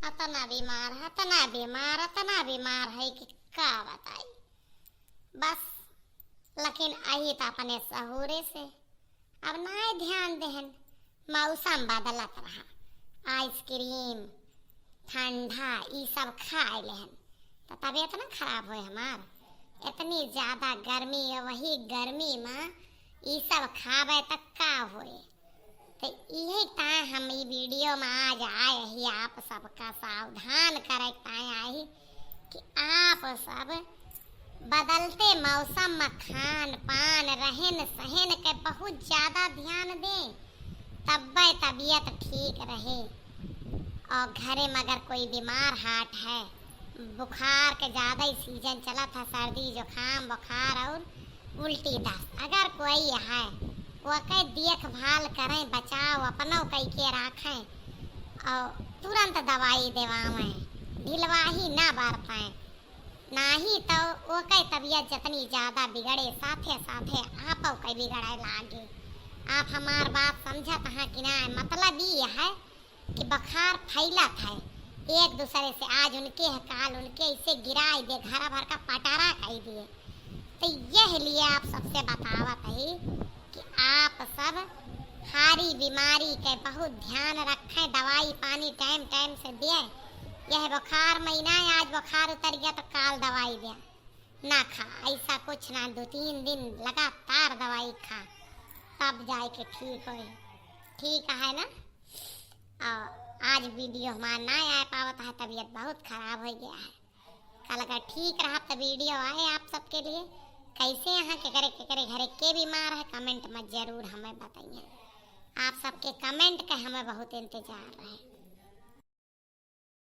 इतना बीमार है कि का बताई। बस लेकिन आई तो अपने सहूरे से अब ना ध्यान देहन। मौसम बदलत रहा, आइसक्रीम ठंडा ई सब खाए लेहन तो तबीयत ना खराब होए हमार। इतनी ज्यादा गर्मी है, वही गर्मी में ई सब खावे तक का होए। तो यही ताए हम ई वीडियो में आज आए ही आप सबका सावधान करे ताए आई कि आप सब बदलते मौसम में खान पान रहन सहन के बहुत ज्यादा ध्यान दें, तब तबीयत ठीक रहे। और घरे में अगर कोई बीमार हाट है, बुखार के ज्यादा ही सीजन चला था, सर्दी जुकाम बुखार और उल्टी दस्त, अगर कोई है वो के देखभाल करें, बचाव अपनों कई के रखें और तुरंत दवाई देवावें, ढिलवाही ना बरतें। ना ही तो वो कई तबीयत जितनी ज्यादा बिगड़े साथे साथे आप कई बिगड़े लागे। आप हमार बात समझत हैं कि ना? मतलब ये है कि बुखार फैलत है एक दूसरे से, आज उनके है काल उनके, इसे गिराई दे, घर भर का पटारा कही दिए। तो यह लिए आप सबसे बतावत है कि आप सब हारी बीमारी के बहुत ध्यान रखें, दवाई पानी टाइम टाइम से दिए। यह बुखार महीना है, आज बुखार उतर गया तो काल दवाई दे ना खा, ऐसा कुछ ना। 2-3 दिन लगातार दवाई खा तब जाए के ठीक होए। ठीक है ना? और आज वीडियो हमारा ना आ पावत है, तबीयत बहुत खराब हो गया है। कल अगर ठीक रहा तो वीडियो आए आप सबके लिए। कैसे यहाँ के करे घरे के बीमार है, कमेंट में जरूर हमें बताइए। आप सबके कमेंट का हमें बहुत इंतजार है।